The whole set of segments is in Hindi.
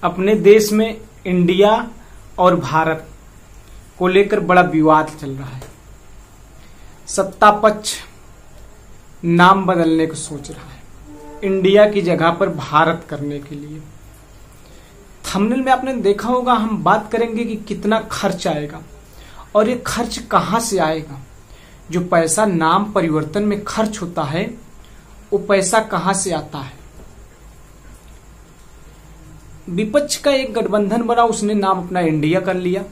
अपने देश में इंडिया और भारत को लेकर बड़ा विवाद चल रहा है। सत्ता पक्ष नाम बदलने को सोच रहा है, इंडिया की जगह पर भारत करने के लिए। थंबनेल में आपने देखा होगा, हम बात करेंगे कि कितना खर्च आएगा और ये खर्च कहां से आएगा। जो पैसा नाम परिवर्तन में खर्च होता है वो पैसा कहां से आता है। विपक्ष का एक गठबंधन बना, उसने नाम अपना इंडिया कर लिया,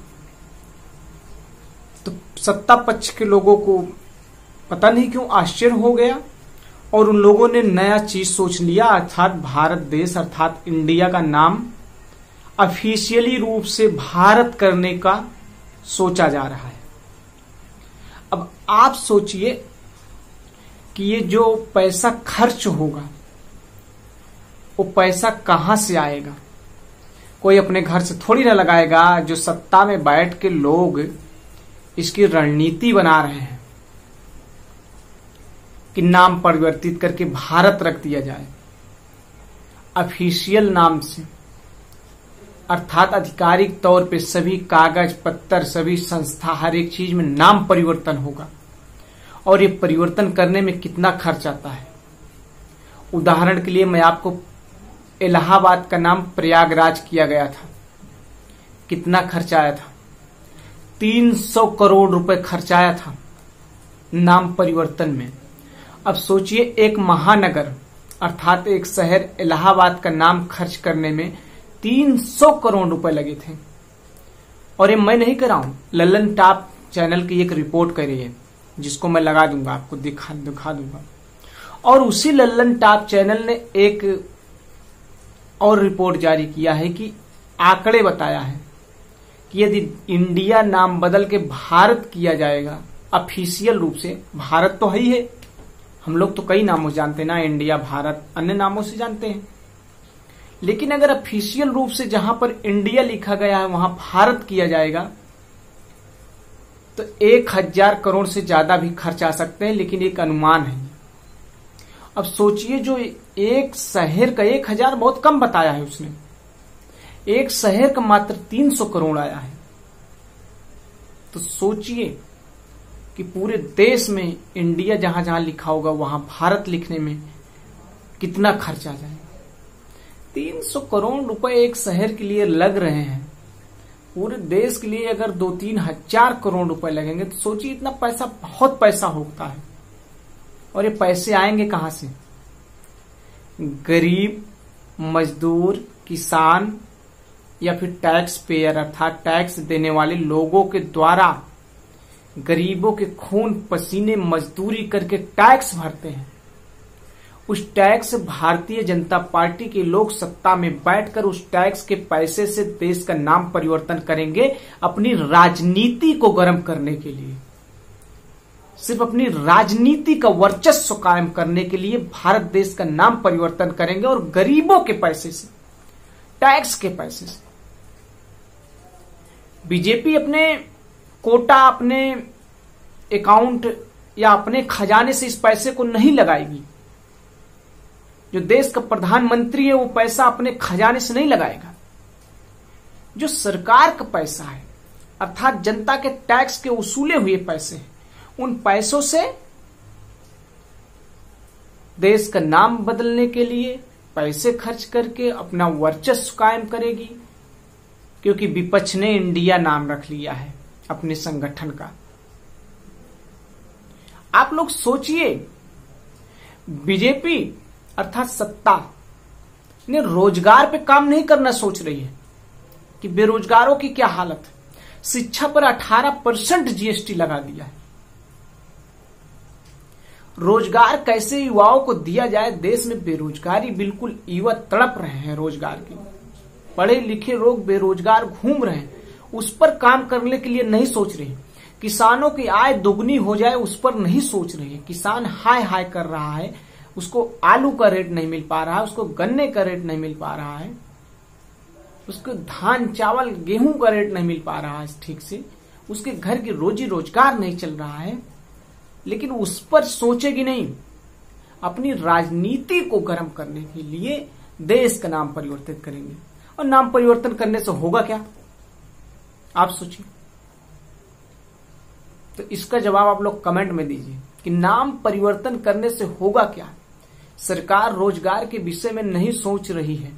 तो सत्ता पक्ष के लोगों को पता नहीं क्यों आश्चर्य हो गया और उन लोगों ने नया चीज सोच लिया, अर्थात भारत देश अर्थात इंडिया का नाम ऑफिशियली रूप से भारत करने का सोचा जा रहा है। अब आप सोचिए कि ये जो पैसा खर्च होगा वो पैसा कहां से आएगा। कोई अपने घर से थोड़ी ना लगाएगा। जो सत्ता में बैठ के लोग इसकी रणनीति बना रहे हैं कि नाम परिवर्तित करके भारत रख दिया जाए ऑफिशियल नाम से, अर्थात आधिकारिक तौर पे सभी कागज पत्तर सभी संस्था हर एक चीज में नाम परिवर्तन होगा। और ये परिवर्तन करने में कितना खर्च आता है। उदाहरण के लिए मैं आपको इलाहाबाद का नाम प्रयागराज किया गया था, कितना खर्च आया था। 300 करोड़ रुपए खर्च आया था नाम परिवर्तन में। अब सोचिए एक महानगर अर्थात एक शहर इलाहाबाद का नाम खर्च करने में 300 करोड़ रुपए लगे थे। और ये मैं नहीं कर रहा हूं, लल्लन टॉप चैनल की एक रिपोर्ट करी है जिसको मैं लगा दूंगा, आपको दिखा दूंगा। और उसी लल्लन टॉप चैनल ने एक और रिपोर्ट जारी किया है कि आंकड़े बताया है कि यदि इंडिया नाम बदल के भारत किया जाएगा ऑफिशियल रूप से, भारत तो है ही है, हम लोग तो कई नामों से जानते हैं ना, इंडिया भारत अन्य नामों से जानते हैं, लेकिन अगर ऑफिशियल रूप से जहां पर इंडिया लिखा गया है वहां भारत किया जाएगा तो 1000 करोड़ से ज्यादा भी खर्च आ सकते हैं, लेकिन एक अनुमान है। अब सोचिए जो एक शहर का 1000 बहुत कम बताया है उसने, एक शहर का मात्र 300 करोड़ आया है। तो सोचिए कि पूरे देश में इंडिया जहां जहां लिखा होगा वहां भारत लिखने में कितना खर्च आ जाएगा। 300 करोड़ रुपए एक शहर के लिए लग रहे हैं, पूरे देश के लिए अगर 2-3 हजार करोड़ रुपए लगेंगे तो सोचिए इतना पैसा, बहुत पैसा होता है। और ये पैसे आएंगे कहां से। गरीब मजदूर किसान या फिर टैक्स पेयर अर्थात टैक्स देने वाले लोगों के द्वारा गरीबों के खून पसीने मजदूरी करके टैक्स भरते हैं। उस टैक्स भारतीय जनता पार्टी के लोग सत्ता में बैठकर उस टैक्स के पैसे से देश का नाम परिवर्तन करेंगे अपनी राजनीति को गर्म करने के लिए, सिर्फ अपनी राजनीति का वर्चस्व कायम करने के लिए भारत देश का नाम परिवर्तन करेंगे और गरीबों के पैसे से, टैक्स के पैसे से। बीजेपी अपने कोटा, अपने अकाउंट या अपने खजाने से इस पैसे को नहीं लगाएगी। जो देश का प्रधानमंत्री है वो पैसा अपने खजाने से नहीं लगाएगा। जो सरकार का पैसा है अर्थात जनता के टैक्स के वसूले हुए पैसे हैं, उन पैसों से देश का नाम बदलने के लिए पैसे खर्च करके अपना वर्चस्व कायम करेगी, क्योंकि विपक्ष ने इंडिया नाम रख लिया है अपने संगठन का। आप लोग सोचिए, बीजेपी अर्थात सत्ता ने रोजगार पे काम नहीं करना सोच रही है कि बेरोजगारों की क्या हालत है। शिक्षा पर 18% जीएसटी लगा दिया है। रोजगार कैसे युवाओं को दिया जाए। देश में बेरोजगारी बिल्कुल, युवा तड़प रहे हैं रोजगार के, पढ़े लिखे लोग बेरोजगार घूम रहे हैं, उस पर काम करने के लिए नहीं सोच रहे। किसानों की आय दुगनी हो जाए उस पर नहीं सोच रहे हैं। किसान हाय हाय कर रहा है, उसको आलू का रेट नहीं मिल पा रहा है, उसको गन्ने का रेट नहीं मिल पा रहा है, उसको धान चावल गेहूं का रेट नहीं मिल पा रहा है ठीक से, उसके घर की रोजी रोजगार नहीं चल रहा है, लेकिन उस पर सोचेगी नहीं। अपनी राजनीति को गर्म करने के लिए देश का नाम परिवर्तित करेंगे। और नाम परिवर्तन करने से होगा क्या, आप सोचिए। तो इसका जवाब आप लोग कमेंट में दीजिए कि नाम परिवर्तन करने से होगा क्या। सरकार रोजगार के विषय में नहीं सोच रही है,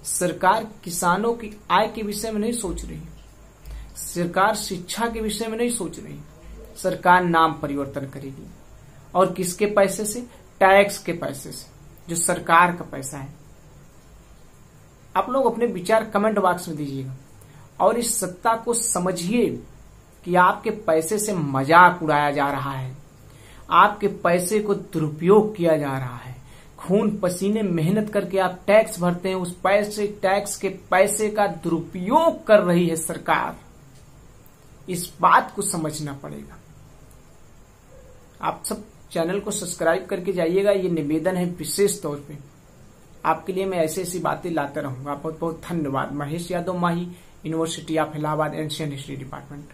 सरकार किसानों की आय के विषय में नहीं सोच रही है, सरकार शिक्षा के विषय में नहीं सोच रही, सरकार नाम परिवर्तन करेगी। और किसके पैसे से? टैक्स के पैसे से, जो सरकार का पैसा है। आप लोग अपने विचार कमेंट बॉक्स में दीजिएगा और इस सत्ता को समझिए कि आपके पैसे से मजाक उड़ाया जा रहा है, आपके पैसे को दुरुपयोग किया जा रहा है। खून पसीने मेहनत करके आप टैक्स भरते हैं, उस पैसे टैक्स के पैसे का दुरुपयोग कर रही है सरकार। इस बात को समझना पड़ेगा। आप सब चैनल को सब्सक्राइब करके जाइएगा, ये निवेदन है विशेष तौर पे। आपके लिए मैं ऐसी ऐसी बातें लाता रहूंगा। बहुत बहुत धन्यवाद। Mahesh Yadav Mahi, university of Allahabad, ancient history department.